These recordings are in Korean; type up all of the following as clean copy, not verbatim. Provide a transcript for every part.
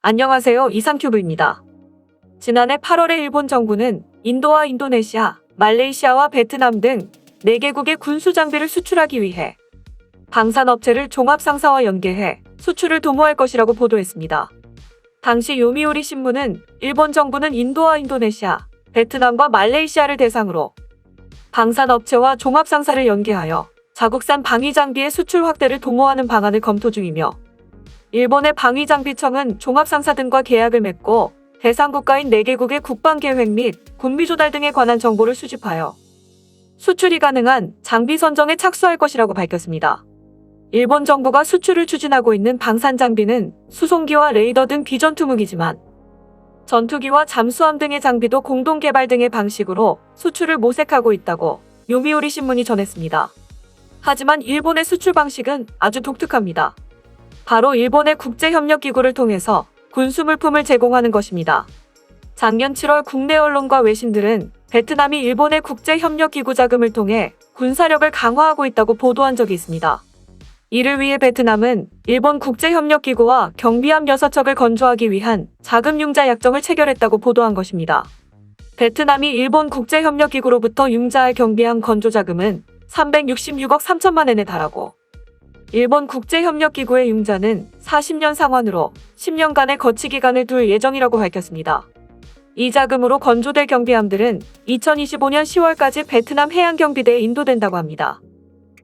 안녕하세요. 이상큐브입니다. 지난해 8월에 일본 정부는 인도와 인도네시아, 말레이시아와 베트남 등 4개국의 군수 장비를 수출하기 위해 방산업체를 종합상사와 연계해 수출을 도모할 것이라고 보도했습니다. 당시 요미우리 신문은 일본 정부는 인도와 인도네시아, 베트남과 말레이시아를 대상으로 방산업체와 종합상사를 연계하여 자국산 방위장비의 수출 확대를 도모하는 방안을 검토 중이며 일본의 방위장비청은 종합상사 등과 계약을 맺고 대상 국가인 4개국의 국방계획 및 군비조달 등에 관한 정보를 수집하여 수출이 가능한 장비 선정에 착수할 것이라고 밝혔습니다. 일본 정부가 수출을 추진하고 있는 방산장비는 수송기와 레이더 등 비전투무기지만 전투기와 잠수함 등의 장비도 공동개발 등의 방식으로 수출을 모색하고 있다고 요미우리 신문이 전했습니다. 하지만 일본의 수출 방식은 아주 독특합니다. 바로 일본의 국제협력기구를 통해서 군수물품을 제공하는 것입니다. 작년 7월 국내 언론과 외신들은 베트남이 일본의 국제협력기구 자금을 통해 군사력을 강화하고 있다고 보도한 적이 있습니다. 이를 위해 베트남은 일본 국제협력기구와 경비함 6척을 건조하기 위한 자금융자 약정을 체결했다고 보도한 것입니다. 베트남이 일본 국제협력기구로부터 융자할 경비함 건조 자금은 366억 3천만 엔에 달하고 일본 국제협력기구의 융자는 40년 상환으로 10년간의 거치기간을 둘 예정이라고 밝혔습니다. 이 자금으로 건조될 경비함들은 2025년 10월까지 베트남 해양경비대에 인도된다고 합니다.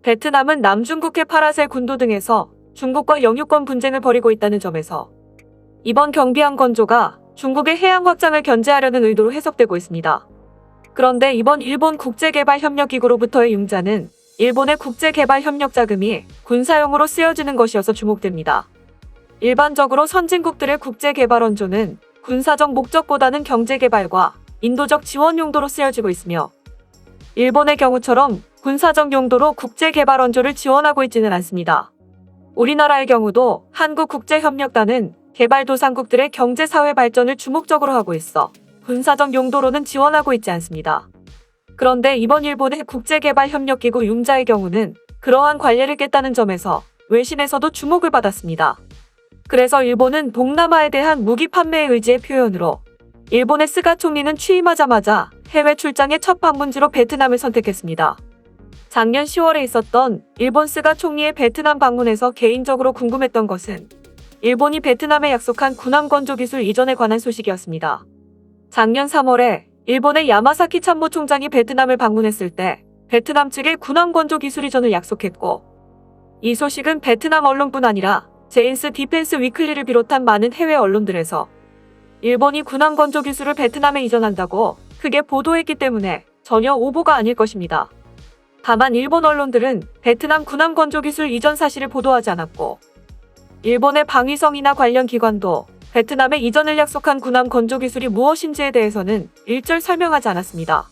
베트남은 남중국해 파라셀 군도 등에서 중국과 영유권 분쟁을 벌이고 있다는 점에서 이번 경비함 건조가 중국의 해양 확장을 견제하려는 의도로 해석되고 있습니다. 그런데 이번 일본 국제개발협력기구로부터의 융자는 일본의 국제개발협력자금이 군사용으로 쓰여지는 것이어서 주목됩니다. 일반적으로 선진국들의 국제개발원조는 군사적 목적보다는 경제개발과 인도적 지원 용도로 쓰여지고 있으며 일본의 경우처럼 군사적 용도로 국제개발원조를 지원하고 있지는 않습니다. 우리나라의 경우도 한국국제협력단은 개발도상국들의 경제사회 발전을 주목적으로 하고 있어 군사적 용도로는 지원하고 있지 않습니다. 그런데 이번 일본의 국제개발협력기구 융자의 경우는 그러한 관례를 깼다는 점에서 외신에서도 주목을 받았습니다. 그래서 일본은 동남아에 대한 무기 판매의 의지의 표현으로 일본의 스가 총리는 취임하자마자 해외 출장의 첫 방문지로 베트남을 선택했습니다. 작년 10월에 있었던 일본 스가 총리의 베트남 방문에서 개인적으로 궁금했던 것은 일본이 베트남에 약속한 군함 건조 기술 이전에 관한 소식이었습니다. 작년 3월에 일본의 야마사키 참모총장이 베트남을 방문했을 때 베트남 측에 군함 건조 기술 이전을 약속했고 이 소식은 베트남 언론뿐 아니라 제인스 디펜스 위클리를 비롯한 많은 해외 언론들에서 일본이 군함 건조 기술을 베트남에 이전한다고 크게 보도했기 때문에 전혀 오보가 아닐 것입니다. 다만 일본 언론들은 베트남 군함 건조 기술 이전 사실을 보도하지 않았고 일본의 방위성이나 관련 기관도 베트남에 이전을 약속한 군함 건조 기술이 무엇인지에 대해서는 일절 설명하지 않았습니다.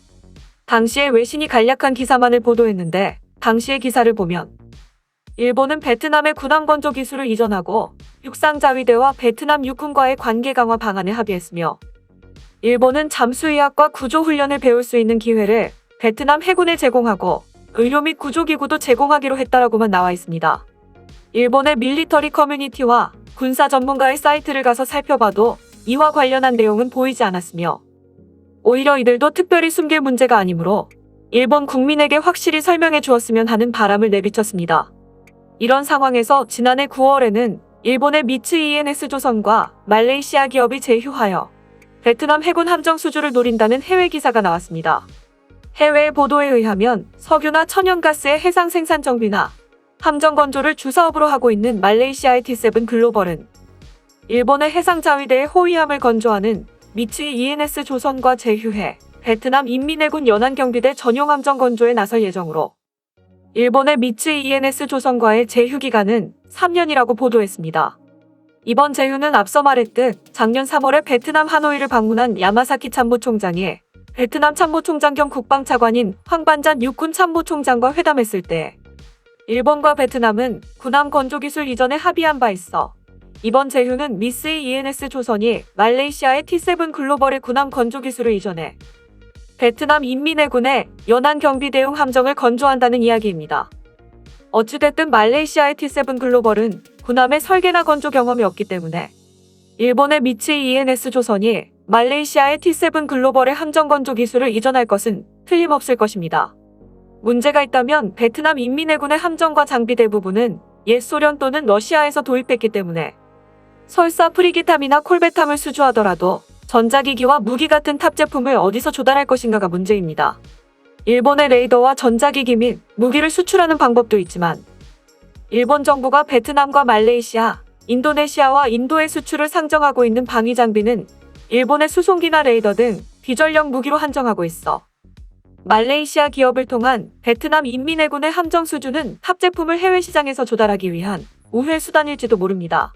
당시에 외신이 간략한 기사만을 보도했는데 당시의 기사를 보면 일본은 베트남에 군함 건조 기술을 이전하고 육상자위대와 베트남 육군과의 관계 강화 방안에 합의했으며 일본은 잠수의학과 구조훈련을 배울 수 있는 기회를 베트남 해군에 제공하고 의료 및 구조기구도 제공하기로 했다라고만 나와 있습니다. 일본의 밀리터리 커뮤니티와 군사 전문가의 사이트를 가서 살펴봐도 이와 관련한 내용은 보이지 않았으며 오히려 이들도 특별히 숨길 문제가 아니므로 일본 국민에게 확실히 설명해 주었으면 하는 바람을 내비쳤습니다. 이런 상황에서 지난해 9월에는 일본의 미츠이 ENS 조선과 말레이시아 기업이 제휴하여 베트남 해군 함정 수주를 노린다는 해외 기사가 나왔습니다. 해외의 보도에 의하면 석유나 천연가스의 해상 생산 정비나 함정 건조를 주사업으로 하고 있는 말레이시아의 T7 글로벌은 일본의 해상자위대의 호위함을 건조하는 미츠이 ENS 조선과 제휴해 베트남 인민해군 연안경비대 전용 함정 건조에 나설 예정으로 일본의 미츠이 ENS 조선과의 제휴 기간은 3년이라고 보도했습니다. 이번 제휴는 앞서 말했듯 작년 3월에 베트남 하노이를 방문한 야마사키 참모총장이 베트남 참모총장 겸 국방차관인 황반잔 육군 참모총장과 회담했을 때 일본과 베트남은 군함 건조 기술 이전에 합의한 바 있어 이번 제휴는 미쓰이 ENS 조선이 말레이시아의 T7 글로벌의 군함 건조 기술을 이전해 베트남 인민해군의 연안 경비 대용 함정을 건조한다는 이야기입니다. 어찌됐든 말레이시아의 T7 글로벌은 군함의 설계나 건조 경험이 없기 때문에 일본의 미츠이 E&S 조선이 말레이시아의 T7 글로벌의 함정 건조 기술을 이전할 것은 틀림없을 것입니다. 문제가 있다면 베트남 인민해군의 함정과 장비 대부분은 옛 소련 또는 러시아에서 도입했기 때문에 설사 프리기탐이나 콜베탐을 수주하더라도 전자기기와 무기 같은 탑 제품을 어디서 조달할 것인가가 문제입니다. 일본의 레이더와 전자기기 및 무기를 수출하는 방법도 있지만 일본 정부가 베트남과 말레이시아, 인도네시아와 인도의 수출을 상정하고 있는 방위 장비는 일본의 수송기나 레이더 등 비전력 무기로 한정하고 있어 말레이시아 기업을 통한 베트남 인민해군의 함정 수주는 탑 제품을 해외 시장에서 조달하기 위한 우회 수단일지도 모릅니다.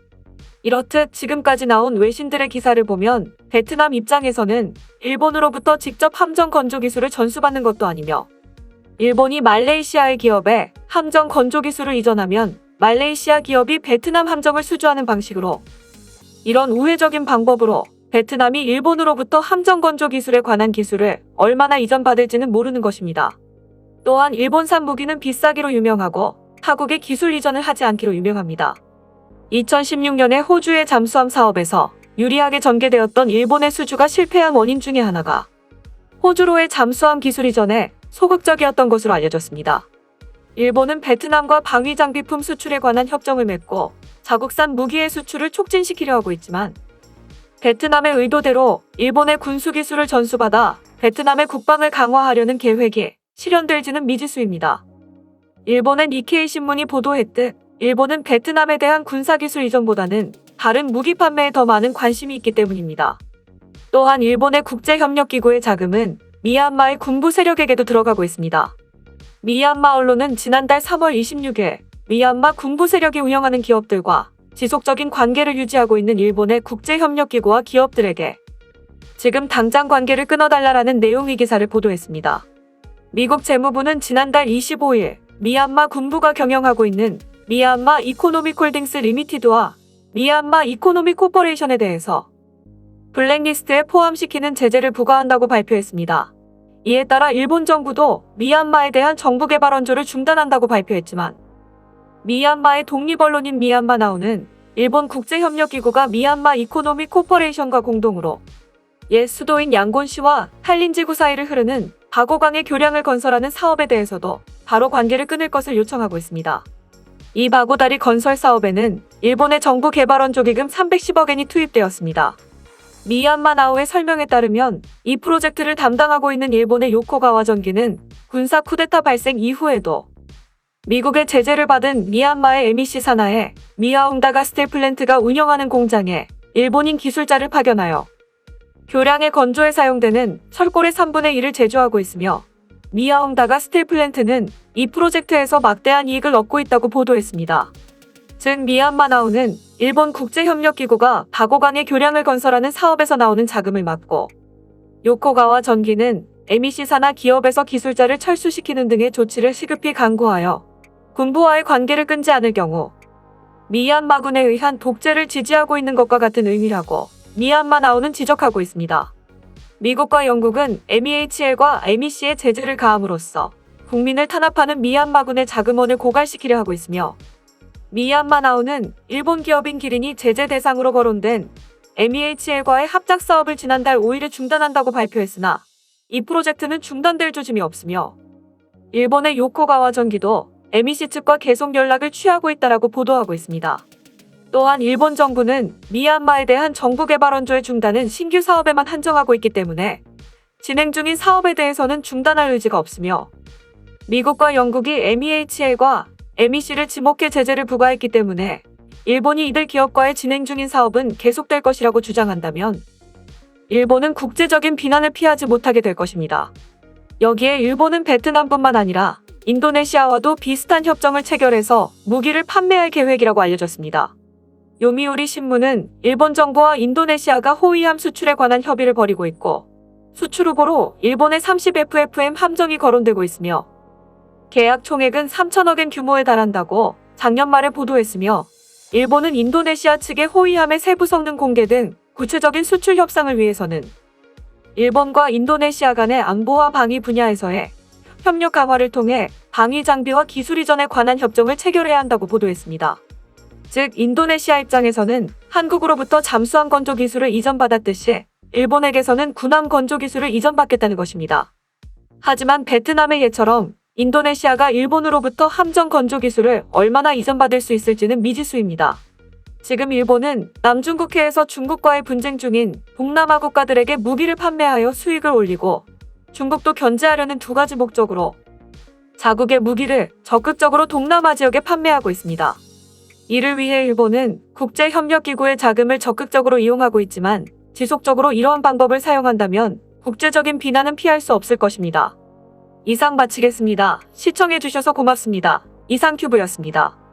이렇듯 지금까지 나온 외신들의 기사를 보면 베트남 입장에서는 일본으로부터 직접 함정 건조 기술을 전수받는 것도 아니며 일본이 말레이시아의 기업에 함정 건조 기술을 이전하면 말레이시아 기업이 베트남 함정을 수주하는 방식으로 이런 우회적인 방법으로 베트남이 일본으로부터 함정 건조 기술에 관한 기술을 얼마나 이전받을지는 모르는 것입니다. 또한 일본산 무기는 비싸기로 유명하고 타국의 기술 이전을 하지 않기로 유명합니다. 2016년에 호주의 잠수함 사업에서 유리하게 전개되었던 일본의 수주가 실패한 원인 중에 하나가 호주로의 잠수함 기술 이전에 소극적이었던 것으로 알려졌습니다. 일본은 베트남과 방위 장비품 수출에 관한 협정을 맺고 자국산 무기의 수출을 촉진시키려 하고 있지만 베트남의 의도대로 일본의 군수기술을 전수받아 베트남의 국방을 강화하려는 계획이 실현될지는 미지수입니다. 일본의 니케이 신문이 보도했듯 일본은 베트남에 대한 군사기술 이전보다는 다른 무기 판매에 더 많은 관심이 있기 때문입니다. 또한 일본의 국제협력기구의 자금은 미얀마의 군부 세력에게도 들어가고 있습니다. 미얀마 언론은 지난달 3월 26일 미얀마 군부 세력이 운영하는 기업들과 지속적인 관계를 유지하고 있는 일본의 국제협력기구와 기업들에게 지금 당장 관계를 끊어달라는 내용의 기사를 보도했습니다. 미국 재무부는 지난달 25일 미얀마 군부가 경영하고 있는 미얀마 이코노믹 홀딩스 리미티드와 미얀마 이코노믹 코퍼레이션에 대해서 블랙리스트에 포함시키는 제재를 부과한다고 발표했습니다. 이에 따라 일본 정부도 미얀마에 대한 정부 개발 원조를 중단한다고 발표했지만 미얀마의 독립언론인 미얀마나우는 일본 국제협력기구가 미얀마 이코노믹 코퍼레이션과 공동으로 옛 수도인 양곤시와 한린지구 사이를 흐르는 바고강의 교량을 건설하는 사업에 대해서도 바로 관계를 끊을 것을 요청하고 있습니다. 이 바고다리 건설 사업에는 일본의 정부 개발원조 기금 310억 엔이 투입되었습니다. 미얀마나우의 설명에 따르면 이 프로젝트를 담당하고 있는 일본의 요코가와 전기는 군사 쿠데타 발생 이후에도 미국의 제재를 받은 미얀마의 MEC 산하에 미아웅다가 스틸 플랜트가 운영하는 공장에 일본인 기술자를 파견하여 교량의 건조에 사용되는 철골의 3분의 1을 제조하고 있으며 미아웅다가 스틸 플랜트는 이 프로젝트에서 막대한 이익을 얻고 있다고 보도했습니다. 즉 미얀마나우는 일본 국제협력기구가 바고강의 교량을 건설하는 사업에서 나오는 자금을 막고 요코가와 전기는 MEC 산하 기업에서 기술자를 철수시키는 등의 조치를 시급히 강구하여 군부와의 관계를 끊지 않을 경우 미얀마군에 의한 독재를 지지하고 있는 것과 같은 의미라고 미얀마나우는 지적하고 있습니다. 미국과 영국은 MEHL과 MEC에 제재를 가함으로써 국민을 탄압하는 미얀마군의 자금원을 고갈시키려 하고 있으며 미얀마나우는 일본 기업인 기린이 제재 대상으로 거론된 MEHL과의 합작 사업을 지난달 5일에 중단한다고 발표했으나 이 프로젝트는 중단될 조짐이 없으며 일본의 요코가와 전기도 MEC 측과 계속 연락을 취하고 있다라고 보도하고 있습니다. 또한 일본 정부는 미얀마에 대한 정부 개발 원조의 중단은 신규 사업에만 한정하고 있기 때문에 진행 중인 사업에 대해서는 중단할 의지가 없으며 미국과 영국이 MEHL과 MEC를 지목해 제재를 부과했기 때문에 일본이 이들 기업과의 진행 중인 사업은 계속될 것이라고 주장한다면 일본은 국제적인 비난을 피하지 못하게 될 것입니다. 여기에 일본은 베트남뿐만 아니라 인도네시아와도 비슷한 협정을 체결해서 무기를 판매할 계획이라고 알려졌습니다. 요미우리 신문은 일본 정부와 인도네시아가 호위함 수출에 관한 협의를 벌이고 있고 수출 후보로 일본의 30FFM 함정이 거론되고 있으며 계약 총액은 3천억 엔 규모에 달한다고 작년 말에 보도했으며 일본은 인도네시아 측의 호위함의 세부 성능 공개 등 구체적인 수출 협상을 위해서는 일본과 인도네시아 간의 안보와 방위 분야에서의 협력 강화를 통해 방위 장비와 기술 이전에 관한 협정을 체결해야 한다고 보도했습니다. 즉 인도네시아 입장에서는 한국으로부터 잠수함 건조 기술을 이전받았듯이 일본에게서는 군함 건조 기술을 이전받겠다는 것입니다. 하지만 베트남의 예처럼 인도네시아가 일본으로부터 함정 건조 기술을 얼마나 이전받을 수 있을지는 미지수입니다. 지금 일본은 남중국해에서 중국과의 분쟁 중인 동남아 국가들에게 무기를 판매하여 수익을 올리고 중국도 견제하려는 두 가지 목적으로 자국의 무기를 적극적으로 동남아 지역에 판매하고 있습니다. 이를 위해 일본은 국제협력기구의 자금을 적극적으로 이용하고 있지만 지속적으로 이러한 방법을 사용한다면 국제적인 비난은 피할 수 없을 것입니다. 이상 마치겠습니다. 시청해주셔서 고맙습니다. 이상큐브였습니다.